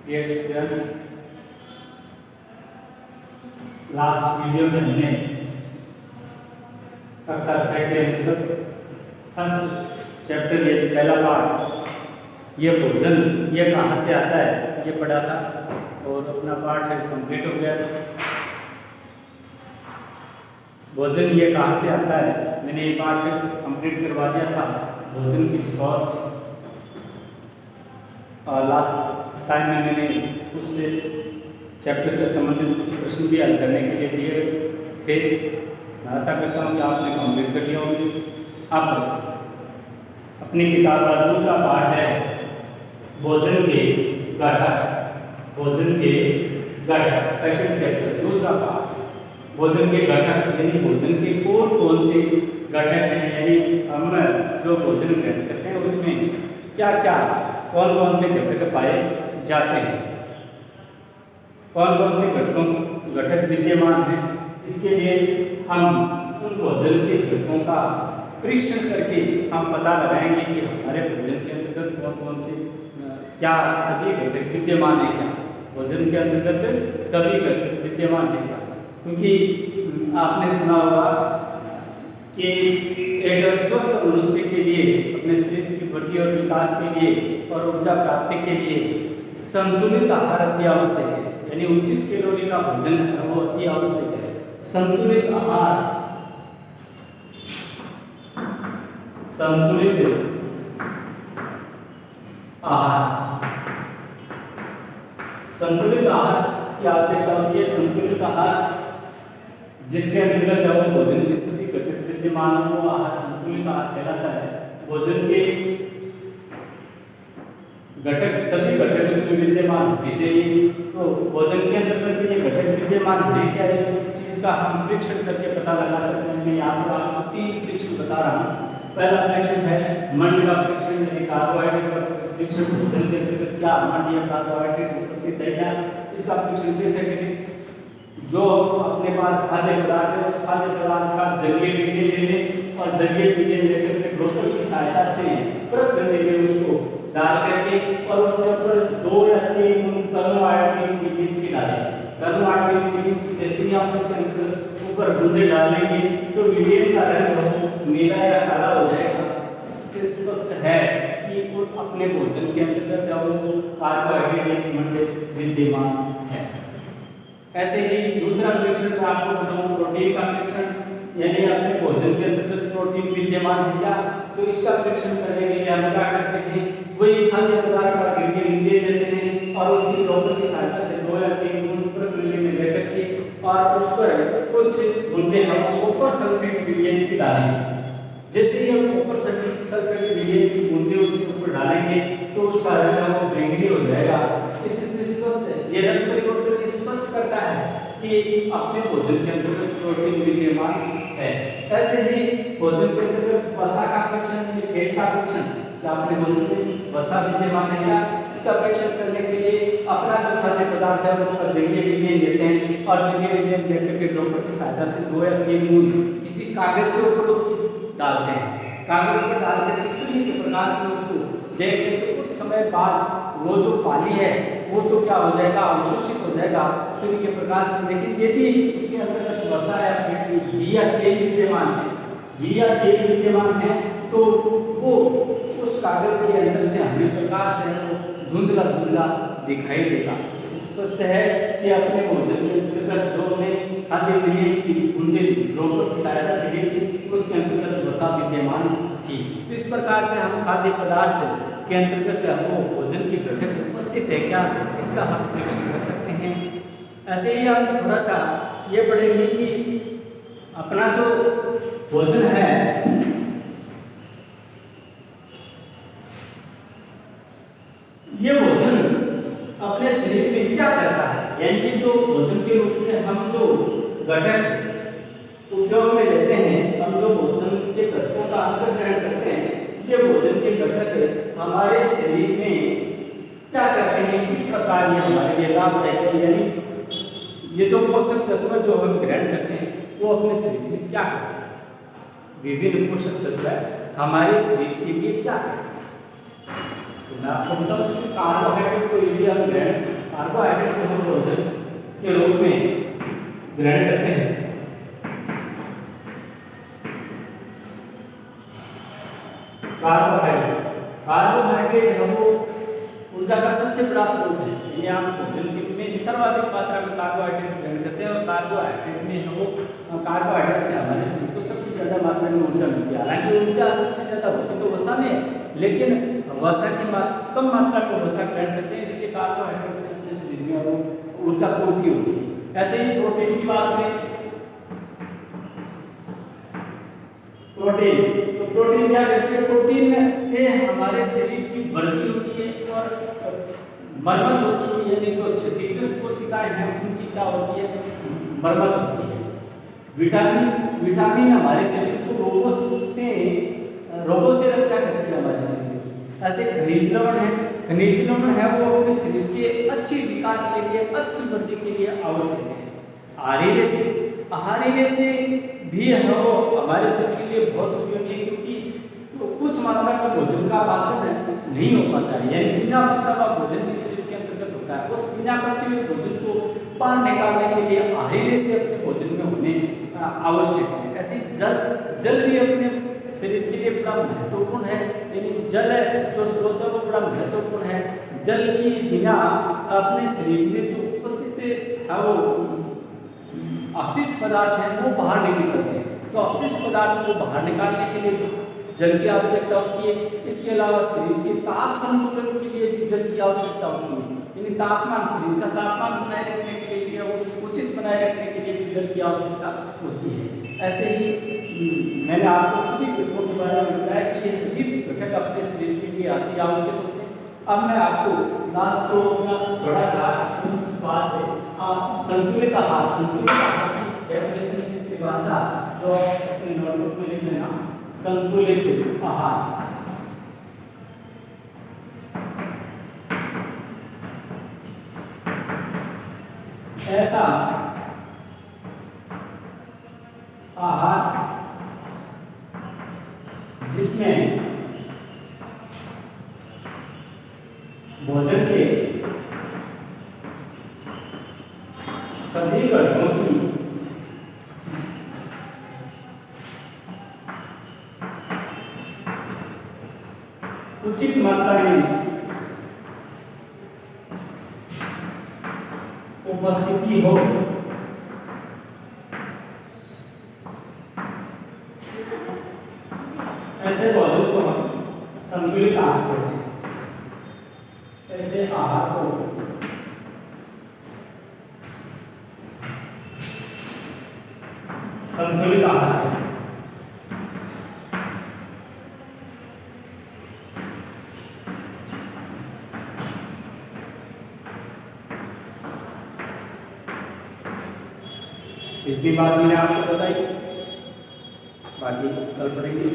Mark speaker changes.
Speaker 1: Dear students, last video में हमने कक्षा 6 के अंतर्गत फर्स्ट चैप्टर ये पहला पार्ट ये भोजन ये कहाँ से आता है ये पढ़ा था और अपना पार्ट कंप्लीट हो गया था। भोजन ये कहाँ से आता है मैंने ये पार्ट कंप्लीट करवा दिया था। भोजन की शॉर्ट और लास्ट टाइम में मैंने उस चैप्टर से संबंधित कुछ प्रश्न भी हल करने के लिए दिए थे। मैं आशा करता हूँ कि आपने कंप्लीट कर लिया होंगे। अब अपनी किताब का दूसरा पार्ट है भोजन के घटक। भोजन के घटक सेकंड चैप्टर दूसरा पार्ट भोजन के घटक यानी भोजन के कौन कौन से घटक हैं, यानी हम जो भोजन ग्रहण करते हैं उसमें क्या क्या कौन कौन से घटक पाए जाते हैं, कौन कौन से घटक विद्यमान हैं। इसके लिए हम उन भोजन के घटकों का परीक्षण करके हम पता लगाएंगे कि हमारे भोजन के अंतर्गत कौन कौन से क्या सभी घटक विद्यमान है, क्या भोजन के अंतर्गत सभी घटक विद्यमान है क्या। क्योंकि आपने सुना होगा कि एक स्वस्थ मनुष्य के लिए अपने शरीर की वृद्धि और विकास के लिए और ऊर्जा प्राप्ति के लिए संतुलित आहार अति आवश्यक है, यानी उचित कैलोरी का भोजन है वो अति आवश्यक है। संतुलित आहार, संतुलित आहार, संतुलित आहार की आवश्यकता होती है। संतुलित आहार जिसके अंतर्गत जब भोजन की सभी घटक विद्यमान हो आहार संतुलित आहार कहलाता है। भोजन के घटक सभी घटक उसमें विद्यमान होने चाहिए। तो भोजन के अंतर्गत ये घटक विद्यमान है क्या, इस चीज का हम परीक्षण करके पता लगा सकते हैं। मैं यहाँ पर आपको 3 परीक्षण बता रहा हूँ। पहला परीक्षण है मंड का परीक्षण, यानी कार्बोहाइड्रेट का परीक्षण। भोजन के अंतर्गत क्या मंड या कार्बोहाइड्रेट उपस्थित है क्या, इसका परीक्षण कैसे करें। जो अपने पास खाद्य पदार्थ है उस खाद्य पदार्थ का जलीय विघटन लेने और जलीय विघटन लेकर के ब्रोकर की सहायता से परत करने में उसको डाल करके और उसके ऊपर 2 या 3 तनु आयोडीन की डालें। तनु आयोडीन की जैसे ही आप उसके ऊपर बूंदे डालेंगे तो विघटन का रंग नीला या काला हो जाएगा। इससे स्पष्ट है कि वो अपने भोजन के अंतर्गत कार्बोहाइड्रेट मंड विद्यमान है। ऐसे ही दूसरा परीक्षण मैं आपको बताऊं प्रोटीन का परीक्षण, यानी अपने भोजन के अंतर्गत प्रोटीन विद्यमान है क्या। तो इसका परीक्षण करने के लिए हम क्या करते हैं, वही खाद्य पदार्थ का गिरके ले लेते हैं और उसकी डॉक्टर की सहायता से 2 या 3 बूंद प्रक्रिया में लेकर के और उस पर कुछ बूंदे हम ऊपर सल्फेट विलयन की डालेंगे। जैसे ही हम ऊपर सल्फेट विलयन की बूंदे उसके ऊपर डालेंगे तो उसका रंग वो बैंगनी हो जाएगा। इससे स्पष्ट है, ये रंग परिवर्तन स्पष्ट करता है कि अपने भोजन के अंतर्गत प्रोटीन विद्यमान है। ऐसे ही भोजन के अंतर्गत वसा का परीक्षण, फेट का परीक्षण, क्या अपने भोजन में वसा विद्यमान है क्या, इसका परीक्षण करने के लिए अपना जो खाद्य पदार्थ है उसका जलीय विघटन लेते हैं और जलीय विघटन लेकर के डॉक्टर की सहायता से 2 या 3 बूंद किसी कागज के ऊपर उसकी डालते हैं। कागज पर डालकर सूर्य के प्रकाश में उसको देखते हैं तो कुछ समय बाद वो जो पानी है वो तो क्या हो जाएगा, अवशोषित हो जाएगा सूर्य के प्रकाश से। लेकिन यदि उसके अंतर्गत वसा या घी या तेल विद्यमान है, घी या तेल विद्यमान है तो वो उस कागज के अंदर से हमें प्रकाश है वो धुंधला धुंधला दिखाई देगा। इससे स्पष्ट है कि अपने भोजन के अंतर्गत जो हमें खाद्य विघटन की बूंदें डॉक्टर की सहायता से ली उसके अंतर्गत वसा विद्यमान थी। तो इस प्रकार से हम खाद्य पदार्थ के अंतर्गत हमको भोजन के घटक उपस्थित है क्या, इसका हम परीक्षण कर सकते हैं। ऐसे ही हम थोड़ा सा ये पढ़ेंगे कि अपना जो भोजन है ये भोजन अपने शरीर में क्या करता है, यानी जो भोजन के रूप में हम जो घटक उपयोग में लेते हैं, हम जो भोजन के घटकों का अंतर्ग्रहण करते हैं, ये भोजन के घटक हमारे शरीर में क्या करते हैं, किस प्रकार ये हमारे लिए लाभदायक है। यानी ये जो पोषक तत्व जो हम ग्रहण करते हैं वो अपने शरीर में क्या करते हैं, विभिन्न पोषक तत्व हमारे शरीर के लिए क्या करते हैं। तो मैं आपको बताऊं जैसे कार्बोहाइड्रेट को यदि हम कार्बोहाइड्रेट को हम भोजन के रूप में ग्रहण करते हैं, कार्बोहाइड्रेट है वो ऊर्जा का सबसे बड़ा स्रोत है। यानी आप भोजन में सर्वाधिक मात्रा में कार्बोहाइड्रेट ग्रहण करते हैं और कार्बोहाइड्रेट में है वो कार्बोहाइड्रेट से हमारे शरीर को सबसे ज़्यादा मात्रा में ऊर्जा मिलती है। हालांकि ऊर्जा सबसे ज़्यादा होती तो वसा में, लेकिन वसा की कम मात्रा में वसा ग्रहण करते हैं, इसलिए कार्बोहाइड्रेट से अपने शरीर में वो ऊर्जा पूर्ति होती है। ऐसे ही प्रोटीन की बात करें, प्रोटीन तो प्रोटीन क्या करती है, प्रोटीन से हमारे शरीर की वृद्धि होती है और मरम्मत होती है। यानी जो क्षतिग्रस्त कोशिकाएं हैं उनकी क्या होती है, मरम्मत होती है। विटामिन हमारे शरीर को रोगों से रक्षा करती है हमारे शरीर की। ऐसे खनिज लवण है वो अपने शरीर के अच्छे विकास के लिए, अच्छी वृद्धि के लिए आवश्यक है। आहार्य से भी है वो हमारे शरीर के लिए बहुत उपयोगी है, क्योंकि तो कुछ मात्रा का भोजन का पाचन नहीं हो पाता है। यानी बिना पचा हुआ भोजन भी शरीर के अंतर्गत होता है। उस बिना पचे हुए भोजन को बाहर निकालने के लिए आहार्य से अपने भोजन में होने आवश्यक है। ऐसे जल भी अपने शरीर के लिए बड़ा महत्वपूर्ण है। यानी जल जो स्रोत है वो बड़ा महत्वपूर्ण है। जल के बिना अपने शरीर में जो उपस्थित है वो अपशिष्ट पदार्थ हैं वो बाहर नहीं निकलते। तो अपशिष्ट पदार्थ को बाहर निकालने के लिए जल की आवश्यकता होती है। इसके अलावा शरीर के ताप संतुलन के लिए भी जल की आवश्यकता होती है। यानी तापमान, शरीर का तापमान बनाए रखने के लिए वो उचित बनाए रखने के लिए भी जल की आवश्यकता होती है। ऐसे ही मैंने आपको सभी घटकों के बारे में बताया कि ये सभी घटक अपने शरीर के लिए अति आवश्यक होते हैं। अब मैं आपको लास्ट जो अपना थोड़ा सा बात है संतुलित आहार की डेफिनेशन की भाषा जो अपने नोटबुक में लिख लेना। संतुलित आहार ऐसा आहार जिसमें भोजन के सभी घटकों की उचित मात्रा में उपस्थिति हो, ऐसे भोजन को हम संतुलित आहार कहते हैं। ऐसे आहार को संतुलित आहार कहते हैं। इतनी बात मैंने आपको बताई, बाकी कल पढ़ेंगे।